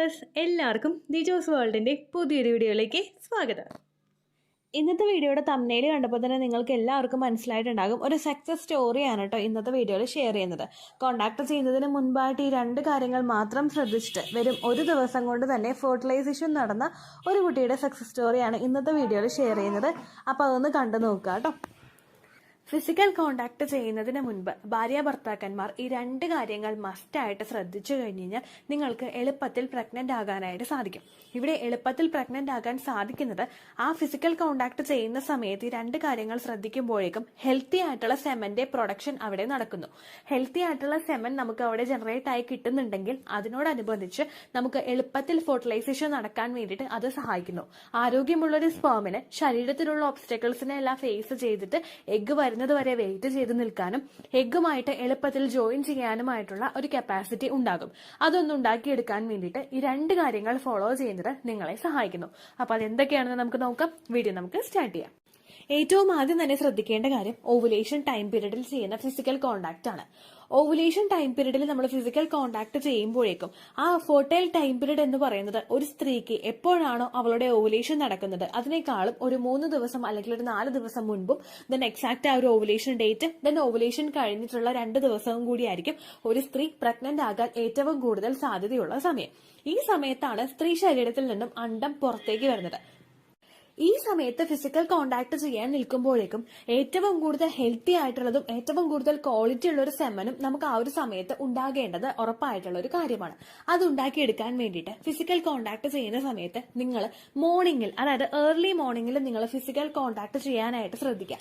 Viewers, എല്ലാവർക്കും ദിജോസ് വേൾഡിൻ്റെ പുതിയൊരു വീഡിയോയിലേക്ക് സ്വാഗതം. ഇന്നത്തെ വീഡിയോയുടെ തംബ്നെയിൽ കണ്ടപ്പോൾ തന്നെ നിങ്ങൾക്ക് എല്ലാവർക്കും മനസ്സിലായിട്ടുണ്ടാകും, ഒരു സക്സസ് സ്റ്റോറിയാണ് കേട്ടോ ഇന്നത്തെ വീഡിയോയിൽ ഷെയർ ചെയ്യുന്നത്. കോൺടാക്ട് ചെയ്യുന്നതിന് മുൻപായിട്ട് ഈ രണ്ട് കാര്യങ്ങൾ മാത്രം ശ്രദ്ധിച്ചിട്ട് വെറും ഒരു ദിവസം കൊണ്ട് തന്നെ ഫെർട്ടിലൈസേഷൻ നടന്ന ഒരു കുട്ടിയുടെ സക്സസ് സ്റ്റോറിയാണ് ഇന്നത്തെ വീഡിയോയിൽ ഷെയർ ചെയ്യുന്നത്. അപ്പോൾ അതൊന്ന് കണ്ടു നോക്കുക കേട്ടോ. ഫിസിക്കൽ കോണ്ടാക്ട് ചെയ്യുന്നതിന് മുൻപ് ഭാര്യ ഭർത്താക്കന്മാർ ഈ രണ്ട് കാര്യങ്ങൾ മസ്റ്റായിട്ട് ശ്രദ്ധിച്ചു കഴിഞ്ഞ് കഴിഞ്ഞാൽ നിങ്ങൾക്ക് എളുപ്പത്തിൽ പ്രഗ്നന്റ് ആകാനായിട്ട് സാധിക്കും. ഇവിടെ എളുപ്പത്തിൽ പ്രഗ്നന്റ് ആകാൻ സാധിക്കുന്നത് ആ ഫിസിക്കൽ കോണ്ടാക്ട് ചെയ്യുന്ന സമയത്ത് ഈ രണ്ട് കാര്യങ്ങൾ ശ്രദ്ധിക്കുമ്പോഴേക്കും ഹെൽത്തി ആയിട്ടുള്ള സെമന്റെ പ്രൊഡക്ഷൻ അവിടെ നടക്കുന്നു. ഹെൽത്തി ആയിട്ടുള്ള സെമൻ നമുക്ക് അവിടെ ജനറേറ്റ് ആയി കിട്ടുന്നുണ്ടെങ്കിൽ അതിനോടനുബന്ധിച്ച് നമുക്ക് എളുപ്പത്തിൽ ഫെർട്ടിലൈസേഷൻ നടക്കാൻ വേണ്ടിയിട്ട് അത് സഹായിക്കുന്നു. ആരോഗ്യമുള്ള ഒരു സ്പേമിന് ശരീരത്തിലുള്ള ഒബ്സ്റ്റക്കിൾസിനെ എല്ലാം ഫേസ് ചെയ്തിട്ട് എഗ്ഗ് വരുന്നത് വരെ വെയിറ്റ് ചെയ്ത് നിൽക്കാനും എഗ്ഗുമായിട്ട് എളുപ്പത്തിൽ ജോയിൻ ചെയ്യാനുമായിട്ടുള്ള ഒരു കപ്പാസിറ്റി ഉണ്ടാകും. അതൊന്നും ഉണ്ടാക്കിയെടുക്കാൻ വേണ്ടിയിട്ട് ഈ രണ്ട് കാര്യങ്ങൾ ഫോളോ ചെയ്യുന്നത് നിങ്ങളെ സഹായിക്കുന്നു. അപ്പൊ അതെന്തൊക്കെയാണെന്ന് നമുക്ക് നോക്കാം. വീഡിയോ നമുക്ക് സ്റ്റാർട്ട് ചെയ്യാം. ഏറ്റവും ആദ്യം തന്നെ ശ്രദ്ധിക്കേണ്ട കാര്യം ഓവുലേഷൻ ടൈം പീരീഡിൽ ചെയ്യുന്ന ഫിസിക്കൽ കോണ്ടാക്ട് ആണ്. ഓവുലേഷൻ ടൈം പീരീഡിൽ നമ്മൾ ഫിസിക്കൽ കോണ്ടാക്ട് ചെയ്യുമ്പോഴേക്കും ആ ഫെർട്ടൈൽ ടൈം പീരീഡ് എന്ന് പറയുന്നത് ഒരു സ്ത്രീക്ക് എപ്പോഴാണോ അവളുടെ ഓവുലേഷൻ നടക്കുന്നത് അതിനേക്കാളും ഒരു 3 ദിവസം അല്ലെങ്കിൽ ഒരു 4 ദിവസം മുൻപും ദെൻ എക്സാക്ട് ആ ഒരു ഓവുലേഷൻ ഡേറ്റ് ദെൻ ഓവുലേഷൻ കഴിഞ്ഞിട്ടുള്ള 2 ദിവസവും കൂടിയായിരിക്കും ഒരു സ്ത്രീ പ്രഗ്നന്റ് ആകാൻ ഏറ്റവും കൂടുതൽ സാധ്യതയുള്ള സമയം. ഈ സമയത്താണ് സ്ത്രീ ശരീരത്തിൽ നിന്നും അണ്ഡം പുറത്തേക്ക് വരുന്നത്. ഈ സമയത്ത് ഫിസിക്കൽ കോണ്ടാക്ട് ചെയ്യാൻ നിൽക്കുമ്പോഴേക്കും ഏറ്റവും കൂടുതൽ ഹെൽത്തി ആയിട്ടുള്ളതും ഏറ്റവും കൂടുതൽ ക്വാളിറ്റി ഉള്ള ഒരു സെമനും നമുക്ക് ആ ഒരു സമയത്ത് ഉണ്ടാകേണ്ടത് ഉറപ്പായിട്ടുള്ള ഒരു കാര്യമാണ്. അത് ഉണ്ടാക്കിയെടുക്കാൻ വേണ്ടിയിട്ട് ഫിസിക്കൽ കോണ്ടാക്ട് ചെയ്യുന്ന സമയത്ത് നിങ്ങൾ മോർണിംഗിൽ, അതായത് ഏർലി മോർണിംഗിൽ നിങ്ങൾ ഫിസിക്കൽ കോണ്ടാക്ട് ചെയ്യാനായിട്ട് ശ്രദ്ധിക്കുക.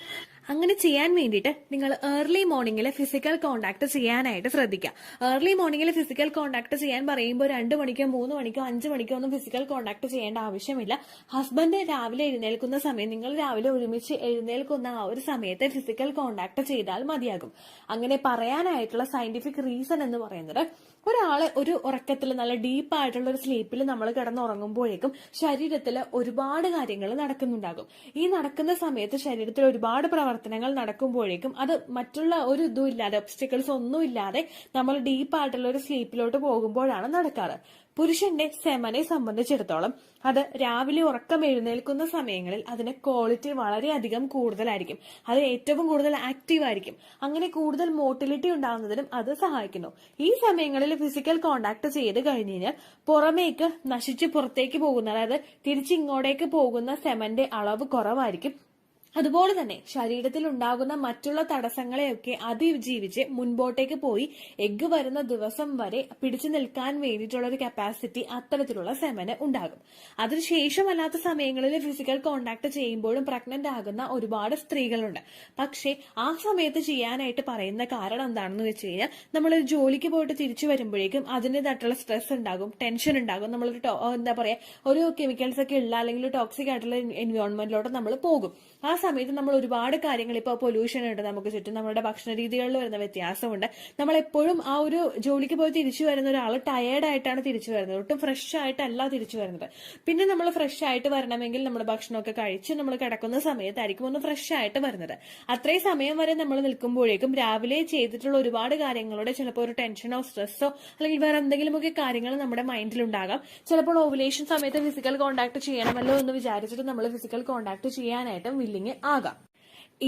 അങ്ങനെ ചെയ്യാൻ വേണ്ടിയിട്ട് നിങ്ങൾ ഏർലി മോർണിംഗിൽ ഫിസിക്കൽ കോണ്ടാക്ട് ചെയ്യാനായിട്ട് ശ്രദ്ധിക്കുക. ഏർലി മോർണിംഗിൽ ഫിസിക്കൽ കോണ്ടാക്ട് ചെയ്യാൻ പറയുമ്പോൾ 2 മണിക്കോ 3 മണിക്കോ 5 മണിക്കോ ഒന്നും ഫിസിക്കൽ കോണ്ടാക്ട് ചെയ്യേണ്ട ആവശ്യമില്ല. ഹസ്ബൻഡ് രാവിലെ എഴുന്നേൽക്കുന്ന സമയം, നിങ്ങൾ രാവിലെ ഒരുമിച്ച് എഴുന്നേൽക്കുന്ന ആ ഒരു സമയത്ത് ഫിസിക്കൽ കോണ്ടാക്ട് ചെയ്താൽ മതിയാകും. അങ്ങനെ പറയാനായിട്ടുള്ള സയന്റിഫിക് റീസൺ എന്ന് പറയുന്നത്, ഒരാള് ഒരു ഉറക്കത്തിൽ നല്ല ഡീപ്പ് ആയിട്ടുള്ള ഒരു സ്ലീപ്പിൽ നമ്മൾ കിടന്നുറങ്ങുമ്പോഴേക്കും ശരീരത്തിൽ ഒരുപാട് കാര്യങ്ങൾ നടക്കുന്നുണ്ടാകും. ഈ നടക്കുന്ന സമയത്ത് ശരീരത്തിൽ ഒരുപാട് പ്രവർത്തനങ്ങൾ നടക്കുമ്പോഴേക്കും അത് മറ്റുള്ള ഒരു ഇതും ഇല്ലാതെ, ഒബ്സ്റ്റക്കിൾസ് ഒന്നും ഇല്ലാതെ നമ്മൾ ഡീപ്പ് ആയിട്ടുള്ള ഒരു സ്ലീപ്പിലോട്ട് പോകുമ്പോഴാണ് നടക്കാറ്. പുരുഷന്റെ സെമനെ സംബന്ധിച്ചിടത്തോളം അത് രാവിലെ ഉറക്കം എഴുന്നേൽക്കുന്ന സമയങ്ങളിൽ അതിന് ക്വാളിറ്റി വളരെയധികം കൂടുതലായിരിക്കും. അത് ഏറ്റവും കൂടുതൽ ആക്റ്റീവ് ആയിരിക്കും. അങ്ങനെ കൂടുതൽ മോട്ടിലിറ്റി ഉണ്ടാകുന്നതിനും അത് സഹായിക്കുന്നു. ഈ സമയങ്ങളിൽ ഫിസിക്കൽ കോണ്ടാക്ട് ചെയ്ത് കഴിഞ്ഞ് കഴിഞ്ഞാൽ പുറമേക്ക് നശിച്ച് പുറത്തേക്ക് പോകുന്ന, അതായത് തിരിച്ചിങ്ങോട്ടേക്ക് പോകുന്ന സെമന്റെ അളവ് കുറവായിരിക്കും. അതുപോലെ തന്നെ ശരീരത്തിൽ ഉണ്ടാകുന്ന മറ്റുള്ള തടസ്സങ്ങളെയൊക്കെ അതിജീവിച്ച് മുൻപോട്ടേക്ക് പോയി എഗ്ഗ് വരുന്ന ദിവസം വരെ പിടിച്ചു നിൽക്കാൻ വേണ്ടിയിട്ടുള്ള ഒരു കപ്പാസിറ്റി അത്തരത്തിലുള്ള സെമന് ഉണ്ടാകും. അതിനുശേഷമല്ലാത്ത സമയങ്ങളിൽ ഫിസിക്കൽ കോണ്ടാക്ട് ചെയ്യുമ്പോഴും പ്രഗ്നന്റ് ആകുന്ന ഒരുപാട് സ്ത്രീകളുണ്ട്. പക്ഷെ ആ സമയത്ത് ചെയ്യാനായിട്ട് പറയുന്ന കാരണം എന്താണെന്ന് വെച്ച് കഴിഞ്ഞാൽ, നമ്മളൊരു ജോലിക്ക് പോയിട്ട് തിരിച്ചു വരുമ്പോഴേക്കും അതിൻ്റെതായിട്ടുള്ള സ്ട്രെസ് ഉണ്ടാകും, ടെൻഷൻ ഉണ്ടാകും. നമ്മളൊരു എന്താ പറയാ, ഒരു കെമിക്കൽസ് ഒക്കെ ഉള്ള അല്ലെങ്കിൽ ടോക്സിക് ആയിട്ടുള്ള എൻവയോൺമെന്റിലോട്ട് നമ്മൾ പോകും. ആ സമയത്ത് നമ്മൾ ഒരുപാട് കാര്യങ്ങൾ, ഇപ്പോൾ പൊല്യൂഷൻ ഉണ്ട് നമുക്ക് ചുറ്റും, നമ്മുടെ ഭക്ഷണ രീതികളിൽ വരുന്ന വ്യത്യാസമുണ്ട്. നമ്മളെപ്പോഴും ആ ഒരു ജോലിക്ക് പോയി തിരിച്ചു വരുന്ന ഒരാൾ ടയേർഡ് ആയിട്ടാണ് തിരിച്ചു വരുന്നത്, ഒട്ടും ഫ്രഷ് ആയിട്ടല്ല തിരിച്ചു വരുന്നത്. പിന്നെ നമ്മൾ ഫ്രഷ് ആയിട്ട് വരണമെങ്കിൽ നമ്മൾ ഭക്ഷണമൊക്കെ കഴിച്ച് നമ്മൾ കിടക്കുന്ന സമയത്തായിരിക്കും ഒന്ന് ഫ്രഷ് ആയിട്ട് വരുന്നത്. അത്രയും സമയം വരെ നമ്മൾ നിൽക്കുമ്പോഴേക്കും രാവിലെ ചെയ്തിട്ടുള്ള ഒരുപാട് കാര്യങ്ങളുടെ ചിലപ്പോൾ ഒരു ടെൻഷനോ സ്ട്രെസ്സോ അല്ലെങ്കിൽ വേറെ എന്തെങ്കിലുമൊക്കെ കാര്യങ്ങൾ നമ്മുടെ മൈൻഡിലുണ്ടാകാം. ചിലപ്പോൾ ഓവുലേഷൻ സമയത്ത് ഫിസിക്കൽ കോണ്ടാക്ട് ചെയ്യണമല്ലോ എന്ന് വിചാരിച്ചിട്ട് നമ്മൾ ഫിസിക്കൽ കോണ്ടാക്ട് ചെയ്യാനായിട്ടും വില്ലിങ് ആകാം.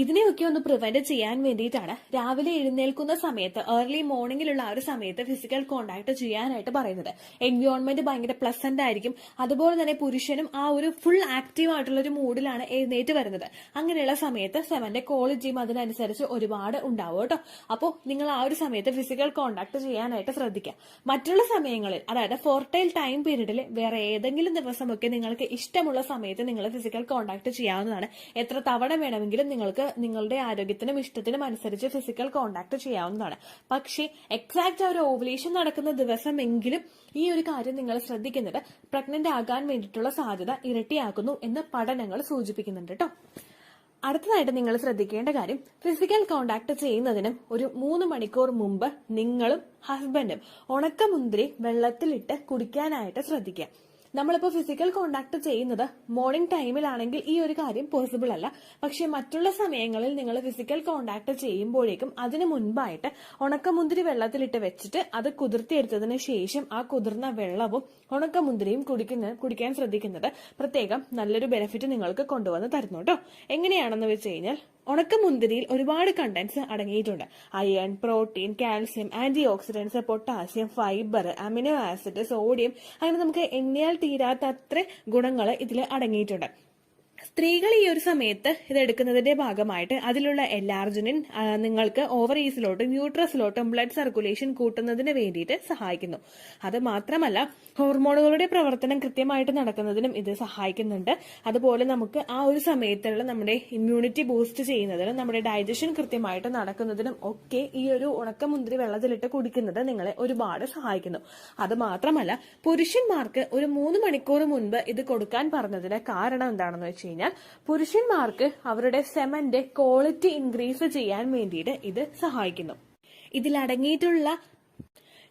ഇതിനെയൊക്കെ ഒന്ന് പ്രിവെന്റ് ചെയ്യാൻ വേണ്ടിയിട്ടാണ് രാവിലെ എഴുന്നേൽക്കുന്ന സമയത്ത്, ഏർലി മോർണിംഗിലുള്ള ആ ഒരു സമയത്ത് ഫിസിക്കൽ കോണ്ടാക്ട് ചെയ്യാനായിട്ട് പറയുന്നത്. എൻവയോൺമെന്റ് ഭയങ്കര പ്ലസന്റ് ആയിരിക്കും. അതുപോലെ തന്നെ പുരുഷനും ആ ഒരു ഫുൾ ആക്റ്റീവ് ആയിട്ടുള്ള ഒരു മൂഡിലാണ് എഴുന്നേറ്റ് വരുന്നത്. അങ്ങനെയുള്ള സമയത്ത് സെമന്റെ ക്വാളിറ്റിയും അതിനനുസരിച്ച് ഒരുപാട് ഉണ്ടാവും കേട്ടോ. അപ്പോൾ നിങ്ങൾ ആ ഒരു സമയത്ത് ഫിസിക്കൽ കോണ്ടാക്ട് ചെയ്യാനായിട്ട് ശ്രദ്ധിക്കുക. മറ്റുള്ള സമയങ്ങളിൽ, അതായത് ഫെർട്ടൈൽ ടൈം പീരീഡിൽ വേറെ ഏതെങ്കിലും ദിവസമൊക്കെ നിങ്ങൾക്ക് ഇഷ്ടമുള്ള സമയത്ത് നിങ്ങൾ ഫിസിക്കൽ കോണ്ടാക്ട് ചെയ്യാവുന്നതാണ്. എത്ര തവണ വേണമെങ്കിലും നിങ്ങൾക്ക് നിങ്ങളുടെ ആരോഗ്യത്തിനും ഇഷ്ടത്തിനും അനുസരിച്ച് ഫിസിക്കൽ കോണ്ടാക്ട് ചെയ്യാവുന്നതാണ്. പക്ഷേ എക്സാക്ട് ആ ഒരു ഓവുലേഷൻ നടക്കുന്ന ദിവസമെങ്കിലും ഈ ഒരു കാര്യം നിങ്ങൾ ശ്രദ്ധിക്കുന്നത് പ്രഗ്നന്റ് ആകാൻ വേണ്ടിയിട്ടുള്ള സാധ്യത ഇരട്ടിയാക്കുന്നു എന്ന് പഠനങ്ങൾ സൂചിപ്പിക്കുന്നുണ്ട് കേട്ടോ. അടുത്തതായിട്ട് നിങ്ങൾ ശ്രദ്ധിക്കേണ്ട കാര്യം, ഫിസിക്കൽ കോണ്ടാക്ട് ചെയ്യുന്നതിനും ഒരു 3 മണിക്കൂർ മുമ്പ് നിങ്ങളും ഹസ്ബൻഡും ഉണക്കമുന്തിരി വെള്ളത്തിലിട്ട് കുടിക്കാനായിട്ട് ശ്രദ്ധിക്കുക. നമ്മളിപ്പോൾ ഫിസിക്കൽ കോണ്ടാക്ട് ചെയ്യുന്നത് മോർണിംഗ് ടൈമിലാണെങ്കിൽ ഈ ഒരു കാര്യം പോസിബിൾ അല്ല. പക്ഷെ മറ്റുള്ള സമയങ്ങളിൽ നിങ്ങൾ ഫിസിക്കൽ കോണ്ടാക്ട് ചെയ്യുമ്പോഴേക്കും അതിന് മുൻപായിട്ട് ഉണക്കമുന്തിരി വെള്ളത്തിലിട്ട് വെച്ചിട്ട് അത് കുതിർത്തിയെടുത്തതിന് ശേഷം ആ കുതിർന്ന വെള്ളവും ഉണക്കമുന്തിരിയും കുടിക്കാൻ ശ്രദ്ധിക്കുന്നത് പ്രത്യേകം നല്ലൊരു ബെനിഫിറ്റ് നിങ്ങൾക്ക് കൊണ്ടുവന്ന് തരുന്നു കേട്ടോ. എങ്ങനെയാണെന്ന് വെച്ച് കഴിഞ്ഞാൽ ഉണക്കമുന്തിരിയിൽ ഒരുപാട് കണ്ടന്റ്സ് അടങ്ങിയിട്ടുണ്ട്. Iron, protein, calcium, antioxidants, potassium, fibre, amino acid, sodium, അങ്ങനെ നമുക്ക് എണ്ണിയാൽ തീരാത്ത അത്ര ഗുണങ്ങൾ ഇതിൽ അടങ്ങിയിട്ടുണ്ട്. സ്ത്രീകൾ ഈ ഒരു സമയത്ത് ഇത് എടുക്കുന്നതിന്റെ ഭാഗമായിട്ട് അതിലുള്ള എല്ലാർജിനിൻ നിങ്ങൾക്ക് ഓവറീസിലോട്ടും യൂട്രസിലോട്ടും ബ്ലഡ് സർക്കുലേഷൻ കൂട്ടുന്നതിന് വേണ്ടിയിട്ട് സഹായിക്കുന്നു. അത് മാത്രമല്ല ഹോർമോണുകളുടെ പ്രവർത്തനം കൃത്യമായിട്ട് നടക്കുന്നതിനും ഇത് സഹായിക്കുന്നുണ്ട്. അതുപോലെ നമുക്ക് ആ ഒരു സമയത്തുള്ള നമ്മുടെ ഇമ്മ്യൂണിറ്റി ബൂസ്റ്റ് ചെയ്യുന്നതിനും നമ്മുടെ ഡൈജഷൻ കൃത്യമായിട്ട് നടക്കുന്നതിനും ഒക്കെ ഈ ഒരു ഉണക്കമുന്തിരി വെള്ളത്തിലിട്ട് കുടിക്കുന്നത് നിങ്ങളെ ഒരുപാട് സഹായിക്കുന്നു. അത് മാത്രമല്ല പുരുഷന്മാർക്ക് ഒരു 3 മണിക്കൂർ മുൻപ് ഇത് കൊടുക്കാൻ പറഞ്ഞതിന് കാരണം എന്താണെന്ന് വെച്ച് കഴിഞ്ഞാൽ പുരുഷന്മാർക്ക് അവരുടെ സെമന്റെ ക്വാളിറ്റി ഇൻക്രീസ് ചെയ്യാൻ വേണ്ടിയിട്ട് ഇത് സഹായിക്കുന്നു. ഇതിലടങ്ങിയിട്ടുള്ള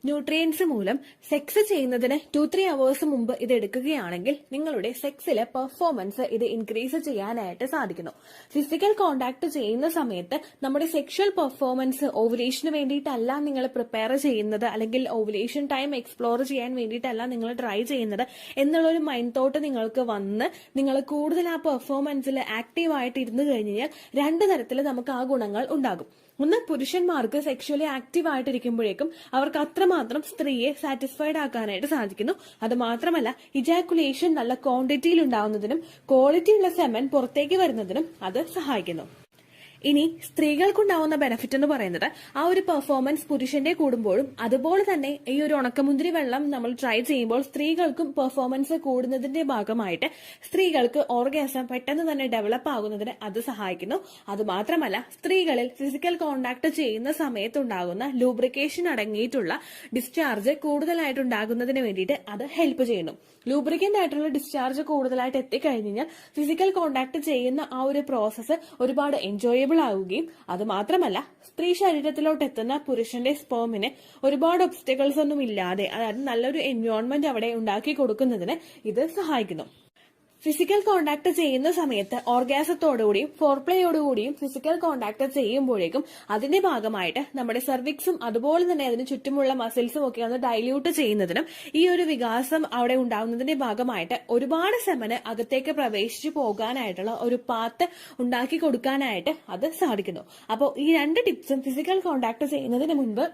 ന്യൂട്രിയൻസ് മൂലം സെക്സ് ചെയ്യുന്നതിന് 2-3 അവേഴ്സ് മുമ്പ് ഇത് എടുക്കുകയാണെങ്കിൽ നിങ്ങളുടെ സെക്സിലെ പെർഫോമൻസ് ഇത് ഇൻക്രീസ് ചെയ്യാനായിട്ട് സാധിക്കുന്നു. ഫിസിക്കൽ കോണ്ടാക്ട് ചെയ്യുന്ന സമയത്ത് നമ്മുടെ സെക്ഷൽ പെർഫോമൻസ് ഓവുലേഷന് വേണ്ടിയിട്ടല്ല നിങ്ങൾ പ്രിപ്പയർ ചെയ്യുന്നത്, അല്ലെങ്കിൽ ഓവുലേഷൻ ടൈം എക്സ്പ്ലോർ ചെയ്യാൻ വേണ്ടിയിട്ടല്ല നിങ്ങൾ ട്രൈ ചെയ്യുന്നത് എന്നുള്ളൊരു മൈൻഡ് തോട്ട് നിങ്ങൾക്ക് വന്ന് നിങ്ങൾ കൂടുതൽ ആ പെർഫോമൻസിൽ ആക്റ്റീവായിട്ട് ഇരുന്ന് കഴിഞ്ഞാൽ 2 തരത്തിൽ നമുക്ക് ആ ഗുണങ്ങൾ ഉണ്ടാകും. ഒന്ന്, പുരുഷന്മാർക്ക് സെക്ഷുവലി ആക്റ്റീവ് ആയിട്ടിരിക്കുമ്പോഴേക്കും അവർക്ക് അത്രമാത്രം സ്ത്രീയെ സാറ്റിസ്ഫൈഡ് ആക്കാനായിട്ട് സാധിക്കുന്നു. അത് മാത്രമല്ല ഇജാക്കുലേഷൻ നല്ല ക്വാണ്ടിറ്റിയിൽ ഉണ്ടാവുന്നതിനും ക്വാളിറ്റിയുള്ള സെമൻ പുറത്തേക്ക് വരുന്നതിനും അത് സഹായിക്കുന്നു. ഇനി സ്ത്രീകൾക്കുണ്ടാവുന്ന ബെനിഫിറ്റ് എന്ന് പറയുന്നത് ആ ഒരു പെർഫോമൻസ് പുരുഷന്റെ കൂടുമ്പോഴും അതുപോലെ തന്നെ ഈ ഒരു ഉണക്കമുന്തിരി വെള്ളം നമ്മൾ ട്രൈ ചെയ്യുമ്പോൾ സ്ത്രീകൾക്കും പെർഫോമൻസ് കൂടുന്നതിന്റെ ഭാഗമായിട്ട് സ്ത്രീകൾക്ക് ഓർഗാസം പെട്ടെന്ന് തന്നെ ഡെവലപ്പ് ആകുന്നതിന് അത് സഹായിക്കുന്നു. അത് മാത്രമല്ല സ്ത്രീകളിൽ ഫിസിക്കൽ കോണ്ടാക്ട് ചെയ്യുന്ന സമയത്തുണ്ടാകുന്ന ലൂബ്രിക്കേഷൻ അടങ്ങിയിട്ടുള്ള ഡിസ്ചാർജ് കൂടുതലായിട്ടുണ്ടാകുന്നതിന് വേണ്ടിയിട്ട് അത് ഹെൽപ്പ് ചെയ്യുന്നു. ലൂബ്രിക്കന്റ് ആയിട്ടുള്ള ഡിസ്ചാർജ് കൂടുതലായിട്ട് എത്തിക്കഴിഞ്ഞാൽ ഫിസിക്കൽ കോണ്ടാക്ട് ചെയ്യുന്ന ആ ഒരു പ്രോസസ്സ് ഒരുപാട് എൻജോയബിൾ ആവുകയും അത് മാത്രമല്ല സ്ത്രീ ശരീരത്തിലോട്ട് എത്തുന്ന പുരുഷന്റെ സ്പേമിന് ഒരുപാട് ഒബ്സ്റ്റക്കിൾസ് ഒന്നും ഇല്ലാതെ, അതായത് നല്ലൊരു എൻവയോൺമെന്റ് അവിടെ ഉണ്ടാക്കി കൊടുക്കുന്നതിന് ഇത് സഹായിക്കുന്നു. ഫിസിക്കൽ കോണ്ടാക്ട് ചെയ്യുന്ന സമയത്ത് ഓർഗാസത്തോടുകൂടിയും ഫോർപ്ലേയോടുകൂടിയും ഫിസിക്കൽ കോണ്ടാക്ട് ചെയ്യുമ്പോഴേക്കും അതിന്റെ ഭാഗമായിട്ട് നമ്മുടെ സെർവിക്സും അതുപോലെ തന്നെ അതിന് ചുറ്റുമുള്ള മസിൽസും ഒക്കെ ഒന്ന് ഡൈല്യൂട്ട് ചെയ്യുന്നതിനും ഈ ഒരു വികാസം അവിടെ ഉണ്ടാകുന്നതിന്റെ ഭാഗമായിട്ട് ഒരുപാട് സെമന് അകത്തേക്ക് പ്രവേശിച്ചു പോകാനായിട്ടുള്ള ഒരു പാത്ത് ഉണ്ടാക്കി കൊടുക്കാനായിട്ട് അത് സാധിക്കുന്നു. അപ്പോൾ ഈ 2 ടിപ്സും ഫിസിക്കൽ കോണ്ടാക്ട് ചെയ്യുന്നതിന് മുൻപ്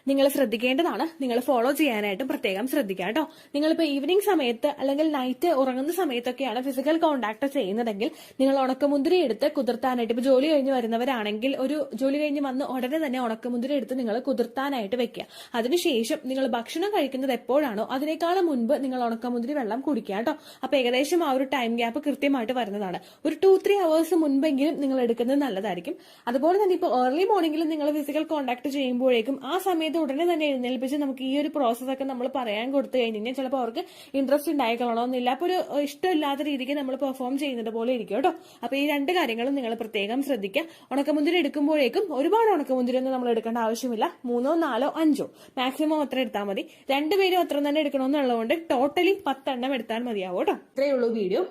നിങ്ങൾ ശ്രദ്ധിക്കേണ്ടതാണ്. നിങ്ങൾ ഫോളോ ചെയ്യാനായിട്ട് പ്രത്യേകം ശ്രദ്ധിക്കുക കേട്ടോ. നിങ്ങളിപ്പോൾ ഈവനിങ് സമയത്ത് അല്ലെങ്കിൽ നൈറ്റ് ഉറങ്ങുന്ന സമയത്തൊക്കെയാണ് ഫിസിക്കൽ കോണ്ടാക്ട് ചെയ്യുന്നതെങ്കിൽ നിങ്ങൾ ഉണക്കമുന്തിരി എടുത്ത് കുതിർത്താനായിട്ട്, ഇപ്പോൾ ജോലി കഴിഞ്ഞ് വരുന്നവരാണെങ്കിൽ ഒരു ജോലി കഴിഞ്ഞ് വന്ന് ഉടനെ തന്നെ ഉണക്കമുന്തിരി എടുത്ത് നിങ്ങൾ കുതിർത്താനായിട്ട് വെക്കുക. അതിനുശേഷം നിങ്ങൾ ഭക്ഷണം കഴിക്കുന്നത് എപ്പോഴാണോ അതിനേക്കാളും മുൻപ് നിങ്ങൾ ഉണക്കമുന്തിരി വെള്ളം കുടിക്കുക കേട്ടോ. അപ്പൊ ഏകദേശം ആ ഒരു ടൈം ഗ്യാപ്പ് കൃത്യമായിട്ട് വരുന്നതാണ്. ഒരു 2-3 അവേഴ്സ് മുൻപെങ്കിലും നിങ്ങൾ എടുക്കുന്നത് നല്ലതായിരിക്കും. അതുപോലെ തന്നെ ഇപ്പോൾ ഏർലി മോർണിംഗിൽ നിങ്ങൾ ഫിസിക്കൽ കോണ്ടാക്ട് ചെയ്യുമ്പോഴേക്കും ആ സമയത്ത് ഉടനെ തന്നെ എഴുന്നേൽപ്പിച്ച് നമുക്ക് ഈ ഒരു പ്രോസസ്സൊക്കെ നമ്മൾ പറയാൻ കൊടുത്തു കഴിഞ്ഞാൽ ചിലപ്പോൾ അവർക്ക് ഇൻട്രസ്റ്റ് ഉണ്ടായിക്കൊള്ളണമെന്നില്ല. അപ്പോൾ ഒരു ഇഷ്ടമില്ലാത്ത രീതിക്ക് നമ്മൾ പെർഫോം ചെയ്യുന്നത് പോലെ ഇരിക്കും കേട്ടോ. അപ്പൊ ഈ 2 കാര്യങ്ങളും നിങ്ങൾ പ്രത്യേകം ശ്രദ്ധിക്കുക. ഉണക്കമുന്തിരി എടുക്കുമ്പോഴേക്കും ഒരുപാട് ഉണക്കമുന്തിരി ഒന്നും നമ്മൾ എടുക്കേണ്ട ആവശ്യമില്ല. 3, 4, 5 മാക്സിമം അത്ര എടുത്താൽ മതി. 2 പേരും അത്ര തന്നെ എടുക്കണമെന്നുള്ളതുകൊണ്ട് ടോട്ടലി 10 എണ്ണം എടുത്താൽ മതിയാവും കേട്ടോ. ഇത്രയേ ഉള്ളൂ വീഡിയോ.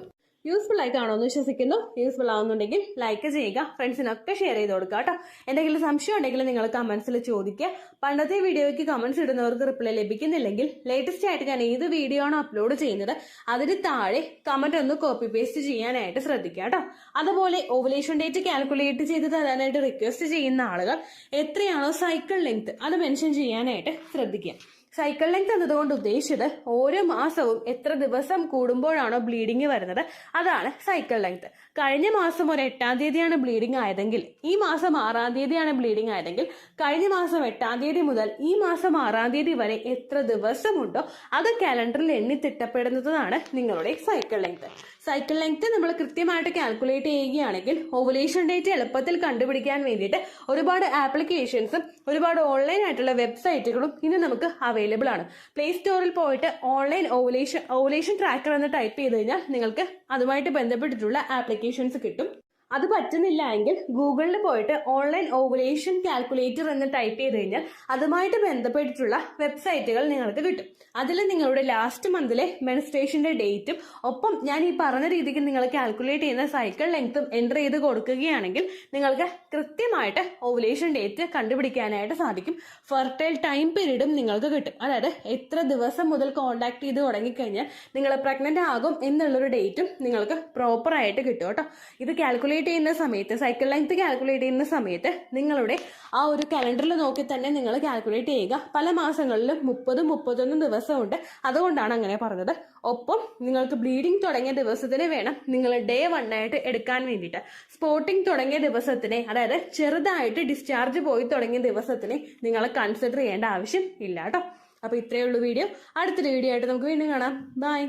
യൂസ്ഫുൾ ആയി കാണുമെന്ന് വിശ്വസിക്കുന്നു. യൂസ്ഫുൾ ആവുന്നുണ്ടെങ്കിൽ ലൈക്ക് ചെയ്യുക, ഫ്രണ്ട്സിനൊക്കെ ഷെയർ ചെയ്ത് കൊടുക്കുക കേട്ടോ. എന്തെങ്കിലും സംശയം ഉണ്ടെങ്കിൽ നിങ്ങൾ കമന്റ്സിൽ ചോദിക്കുക. പണ്ടത്തെ വീഡിയോയ്ക്ക് കമന്റ്സ് ഇടുന്നവർക്ക് റിപ്ലൈ ലഭിക്കുന്നില്ലെങ്കിൽ ലേറ്റസ്റ്റ് ആയിട്ട് ഞാൻ ഏത് വീഡിയോ ആണോ അപ്ലോഡ് ചെയ്യുന്നത് അതിന് താഴെ കമന്റ് ഒന്ന് കോപ്പി പേസ്റ്റ് ചെയ്യാനായിട്ട് ശ്രദ്ധിക്കുക കേട്ടോ. അതുപോലെ ഓവുലേഷൻ ഡേറ്റ് കാൽക്കുലേറ്റ് ചെയ്ത് തരാനായിട്ട് റിക്വസ്റ്റ് ചെയ്യുന്ന ആളുകൾ എത്രയാണോ സൈക്കിൾ ലെങ്ത് അത് മെൻഷൻ ചെയ്യാനായിട്ട് ശ്രദ്ധിക്കുക. സൈക്കിൾ ലെങ്ത് എന്നതുകൊണ്ട് ഉദ്ദേശിച്ചത് ഓരോ മാസവും എത്ര ദിവസം കൂടുമ്പോഴാണോ ബ്ലീഡിങ് വരുന്നത് അതാണ് സൈക്കിൾ ലെങ്ത്. കഴിഞ്ഞ മാസം ഒരു 8-ാം തീയതിയാണ് ബ്ലീഡിംഗ് ആയതെങ്കിൽ ഈ മാസം 6-ാം തീയതിയാണ് ബ്ലീഡിംഗ് ആയതെങ്കിൽ കഴിഞ്ഞ മാസം 8-ാം തീയതി മുതൽ ഈ മാസം 6-ാം തീയതി വരെ എത്ര ദിവസമുണ്ടോ അത് കാലണ്ടറിൽ എണ്ണി തിട്ടപ്പെടുന്നതാണ് നിങ്ങളുടെ സൈക്കിൾ ലെങ്ത്. സൈക്കിൾ ലെങ്ത് നമ്മൾ കൃത്യമായിട്ട് കാൽക്കുലേറ്റ് ചെയ്യുകയാണെങ്കിൽ ഓവുലേഷൻ ഡേറ്റ് എളുപ്പത്തിൽ കണ്ടുപിടിക്കാൻ വേണ്ടിയിട്ട് ഒരുപാട് ആപ്ലിക്കേഷൻസും ഒരുപാട് ഓൺലൈൻ ആയിട്ടുള്ള വെബ്സൈറ്റുകളും ഇന്ന് നമുക്ക് അവൈലബിൾ ആണ്. പ്ലേ സ്റ്റോറിൽ പോയിട്ട് ഓൺലൈൻ ഓവുലേഷൻ ട്രാക്കർ എന്ന് ടൈപ്പ് ചെയ്ത് കഴിഞ്ഞാൽ നിങ്ങൾക്ക് അതുമായിട്ട് ബന്ധപ്പെട്ടിട്ടുള്ള ആപ്ലിക്കേഷൻസ് കിട്ടും. അത് പറ്റുന്നില്ല എങ്കിൽ ഗൂഗിളിൽ പോയിട്ട് ഓൺലൈൻ ഓവുലേഷൻ കാൽക്കുലേറ്റർ എന്ന് ടൈപ്പ് ചെയ്ത് കഴിഞ്ഞാൽ അതുമായിട്ട് ബന്ധപ്പെട്ടിട്ടുള്ള വെബ്സൈറ്റുകൾ നിങ്ങൾക്ക് കിട്ടും. അതിൽ നിങ്ങളുടെ ലാസ്റ്റ് മന്തിലെ മെൻസ്ട്രേഷന്റെ ഡേറ്റും ഒപ്പം ഞാൻ ഈ പറഞ്ഞ രീതിക്ക് നിങ്ങൾ കാൽക്കുലേറ്റ് ചെയ്യുന്ന സൈക്കിൾ ലെങ്ത്തും എൻ്റർ ചെയ്ത് കൊടുക്കുകയാണെങ്കിൽ നിങ്ങൾക്ക് കൃത്യമായിട്ട് ഓവുലേഷൻ ഡേറ്റ് കണ്ടുപിടിക്കാനായിട്ട് സാധിക്കും. ഫെർട്ടൈൽ ടൈം പീരീഡും നിങ്ങൾക്ക് കിട്ടും. അതായത് എത്ര ദിവസം മുതൽ കോണ്ടാക്ട് ചെയ്ത് തുടങ്ങിക്കഴിഞ്ഞാൽ നിങ്ങൾ പ്രഗ്നന്റ് ആകും എന്നുള്ളൊരു ഡേറ്റും നിങ്ങൾക്ക് പ്രോപ്പറായിട്ട് കിട്ടും കേട്ടോ. ഇത് കാൽക്കുലേറ്റ് ചെയ്യുന്ന സമയത്ത്, സൈക്കിൾ ലെങ്ത് കാൽക്കുലേറ്റ് ചെയ്യുന്ന സമയത്ത് നിങ്ങളുടെ ആ ഒരു കലണ്ടറിൽ നോക്കി തന്നെ നിങ്ങൾ കാൽക്കുലേറ്റ് ചെയ്യുക. പല മാസങ്ങളിലും 30-31 ദിവസമുണ്ട്, അതുകൊണ്ടാണ് അങ്ങനെ പറഞ്ഞത്. ഒപ്പം നിങ്ങൾക്ക് ബ്ലീഡിങ് തുടങ്ങിയ ദിവസത്തിന് വേണം നിങ്ങൾ ഡേ 1 ആയിട്ട് എടുക്കാൻ വേണ്ടിയിട്ട്. സ്പോട്ടിങ് തുടങ്ങിയ ദിവസത്തിനെ, അതായത് ചെറുതായിട്ട് ഡിസ്ചാർജ് പോയി തുടങ്ങിയ ദിവസത്തിനെ നിങ്ങൾ കൺസിഡർ ചെയ്യേണ്ട ആവശ്യം ഇല്ല കേട്ടോ. അപ്പോൾ ഇത്രയേ ഉള്ളൂ വീഡിയോ. അടുത്തൊരു വീഡിയോ ആയിട്ട് നമുക്ക് വീണ്ടും കാണാം. ബൈ.